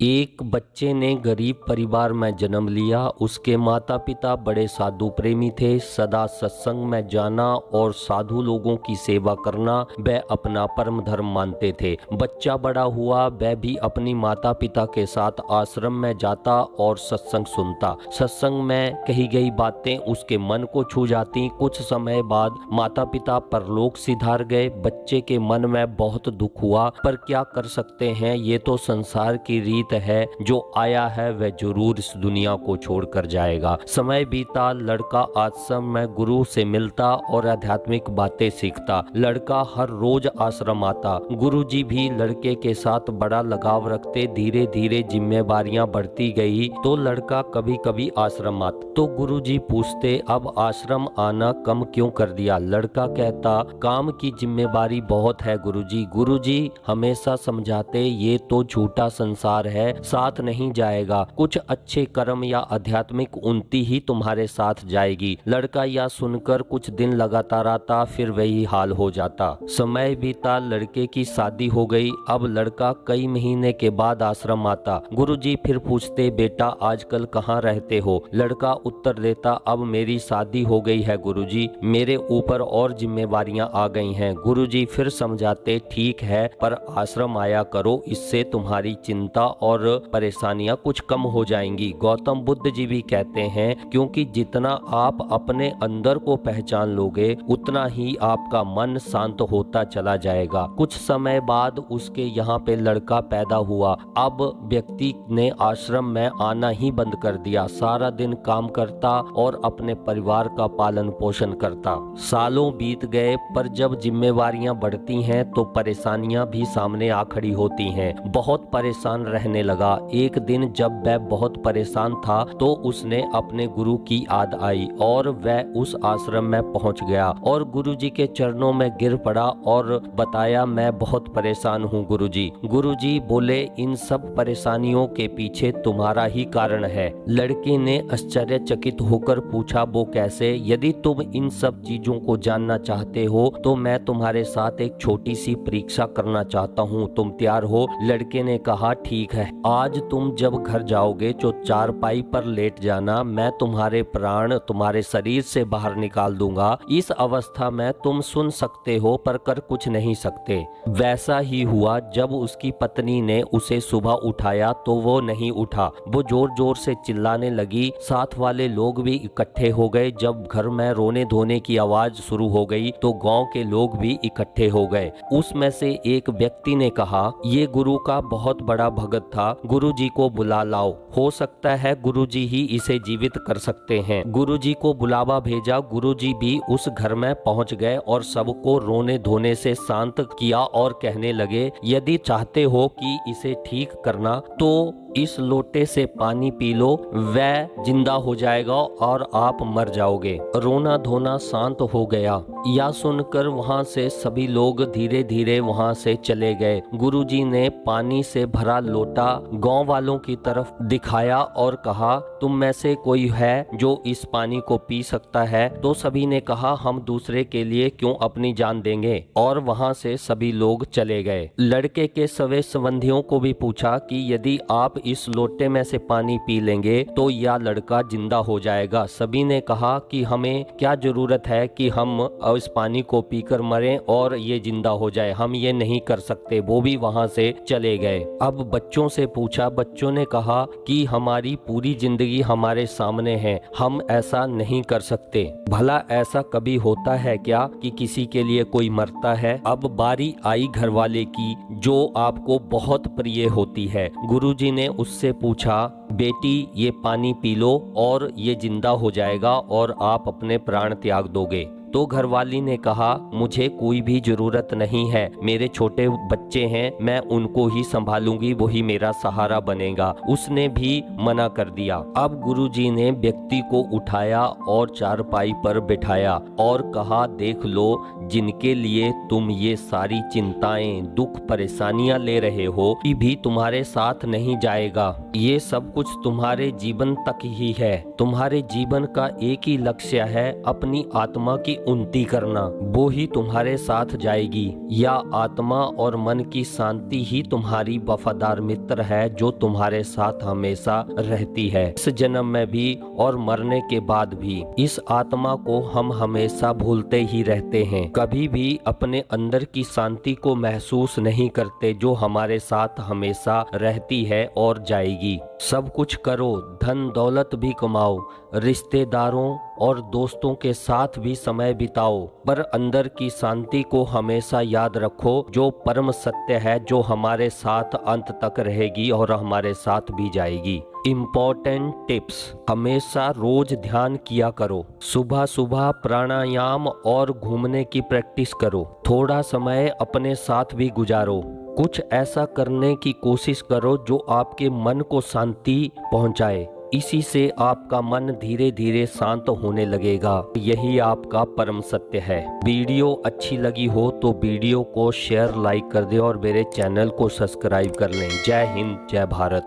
एक बच्चे ने गरीब परिवार में जन्म लिया। उसके माता पिता बड़े साधु प्रेमी थे। सदा सत्संग में जाना और साधु लोगों की सेवा करना वह अपना परम धर्म मानते थे। बच्चा बड़ा हुआ, वह भी अपनी माता पिता के साथ आश्रम में जाता और सत्संग सुनता। सत्संग में कही गई बातें उसके मन को छू जाती। कुछ समय बाद माता पिता परलोक सिधार गए। बच्चे के मन में बहुत दुख हुआ, पर क्या कर सकते हैं, ये तो संसार की रीत है। जो आया है वह जरूर इस दुनिया को छोड़कर जाएगा। समय बीता, लड़का आश्रम में गुरु से मिलता और आध्यात्मिक बातें सीखता। लड़का हर रोज आश्रम आता। गुरुजी भी लड़के के साथ बड़ा लगाव रखते। धीरे धीरे जिम्मेवारियां बढ़ती गई तो लड़का कभी कभी आश्रम आता। तो गुरुजी पूछते, अब आश्रम आना कम क्यों कर दिया? लड़का कहता, काम की जिम्मेवारी बहुत है गुरुजी। गुरुजी हमेशा समझाते, ये तो झूठा संसार है, साथ नहीं जाएगा। कुछ अच्छे कर्म या आध्यात्मिक उन्नति ही तुम्हारे साथ जाएगी। लड़का यह सुनकर कुछ दिन लगातार आता, फिर वही हाल हो जाता। समय बीता, लड़के की शादी हो गई। अब लड़का कई महीने के बाद आश्रम आता। गुरुजी फिर पूछते, बेटा आजकल कहाँ रहते हो? लड़का उत्तर देता, अब मेरी शादी हो गई है गुरुजी, मेरे ऊपर और जिम्मेवारियां आ गई हैं। गुरुजी फिर समझाते, ठीक है, पर आश्रम आया करो, इससे तुम्हारी चिंता और परेशानियां कुछ कम हो जाएंगी। गौतम बुद्ध जी भी कहते हैं, क्योंकि जितना आप अपने अंदर को पहचान लोगे उतना ही आपका मन शांत होता चला जाएगा। कुछ समय बाद उसके यहाँ पे लड़का पैदा हुआ। अब व्यक्ति ने आश्रम में आना ही बंद कर दिया। सारा दिन काम करता और अपने परिवार का पालन पोषण करता। सालों बीत गए, पर जब जिम्मेवारियां बढ़ती हैं तो परेशानियां भी सामने आ खड़ी होती हैं। बहुत परेशान रहने लगा। एक दिन जब वह बहुत परेशान था तो उसने अपने गुरु की याद आई और वह उस आश्रम में पहुंच गया और गुरुजी के चरणों में गिर पड़ा और बताया, मैं बहुत परेशान हूँ गुरुजी। गुरुजी बोले, इन सब परेशानियों के पीछे तुम्हारा ही कारण है। लड़के ने आश्चर्यचकित होकर पूछा, वो कैसे? यदि तुम इन सब चीजों को जानना चाहते हो तो मैं तुम्हारे साथ एक छोटी सी परीक्षा करना चाहता हूँ, तुम तैयार हो? लड़के ने कहा, ठीक है। आज तुम जब घर जाओगे तो चारपाई पर लेट जाना। मैं तुम्हारे प्राण तुम्हारे शरीर से बाहर निकाल दूंगा। इस अवस्था में तुम सुन सकते हो पर कर कुछ नहीं सकते। वैसा ही हुआ। जब उसकी पत्नी ने उसे सुबह उठाया तो वो नहीं उठा। वो जोर जोर से चिल्लाने लगी। साथ वाले लोग भी इकट्ठे हो गए। जब घर में रोने धोने की आवाज शुरू हो गई तो गांव के लोग भी इकट्ठे हो गए। उसमें से एक व्यक्ति ने कहा, ये गुरु का बहुत बड़ा भगत था, गुरुजी को बुला लाओ, हो सकता है गुरुजी ही इसे जीवित कर सकते हैं। गुरुजी को बुलावा भेजा। गुरुजी भी उस घर में पहुंच गए और सबको रोने धोने से शांत किया और कहने लगे, यदि चाहते हो कि इसे ठीक करना तो इस लोटे से पानी पी लो, वह जिंदा हो जाएगा और आप मर जाओगे। रोना धोना शांत हो गया। यह सुनकर वहां से सभी लोग धीरे धीरे वहां से चले गए। गुरुजी ने पानी से भरा लोटा गांव वालों की तरफ दिखाया और कहा, तुम में से कोई है जो इस पानी को पी सकता है? तो सभी ने कहा, हम दूसरे के लिए क्यों अपनी जान देंगे, और वहां से सभी लोग चले गए। लड़के के सवे संबंधियों को भी पूछा कि यदि आप इस लोटे में से पानी पी लेंगे तो यह लड़का जिंदा हो जाएगा। सभी ने कहा कि हमें क्या जरूरत है कि हम इस पानी को पीकर मरें और ये जिंदा हो जाए, हम ये नहीं कर सकते। वो भी वहां से चले गए। अब बच्चों से पूछा। बच्चों ने कहा कि हमारी पूरी जिंदगी हमारे सामने है, हम ऐसा नहीं कर सकते। भला ऐसा कभी होता है क्या कि किसी के लिए कोई मरता है? अब बारी आई घरवाले की, जो आपको बहुत प्रिय होती है। गुरुजी ने उससे पूछा, बेटी ये पानी पी लो और ये जिंदा हो जाएगा और आप अपने प्राण त्याग दोगे। तो घरवाली ने कहा, मुझे कोई भी जरूरत नहीं है, मेरे छोटे बच्चे हैं, मैं उनको ही संभालूंगी, वही मेरा सहारा बनेगा। उसने भी मना कर दिया। अब गुरुजी ने व्यक्ति को उठाया और चारपाई पर बिठाया और कहा, देख लो, जिनके लिए तुम ये सारी चिंताएं दुख परेशानियां ले रहे हो, ये भी तुम्हारे साथ नहीं जाएगा। ये सब कुछ तुम्हारे जीवन तक ही है। तुम्हारे जीवन का एक ही लक्ष्य है, अपनी आत्मा की उन्नति करना, वो ही तुम्हारे साथ जाएगी। या आत्मा और मन की शांति ही तुम्हारी वफादार मित्र है जो तुम्हारे साथ हमेशा रहती है, इस जन्म में भी और मरने के बाद भी। इस आत्मा को हम हमेशा भूलते ही रहते हैं, कभी भी अपने अंदर की शांति को महसूस नहीं करते जो हमारे साथ हमेशा रहती है और जाएगी। सब कुछ करो, धन दौलत भी कमाओ, रिश्तेदारों और दोस्तों के साथ भी समय बिताओ, पर अंदर की शांति को हमेशा याद रखो जो परम सत्य है, जो हमारे साथ अंत तक रहेगी और हमारे साथ भी जाएगी। इम्पोर्टेंट टिप्स, हमेशा रोज ध्यान किया करो, सुबह सुबह प्राणायाम और घूमने की प्रैक्टिस करो, थोड़ा समय अपने साथ भी गुजारो, कुछ ऐसा करने की कोशिश करो जो आपके मन को शांति पहुंचाए। इसी से आपका मन धीरे धीरे शांत होने लगेगा। यही आपका परम सत्य है। वीडियो अच्छी लगी हो तो वीडियो को शेयर लाइक कर दें और मेरे चैनल को सब्सक्राइब कर लें। जय हिंद, जय भारत।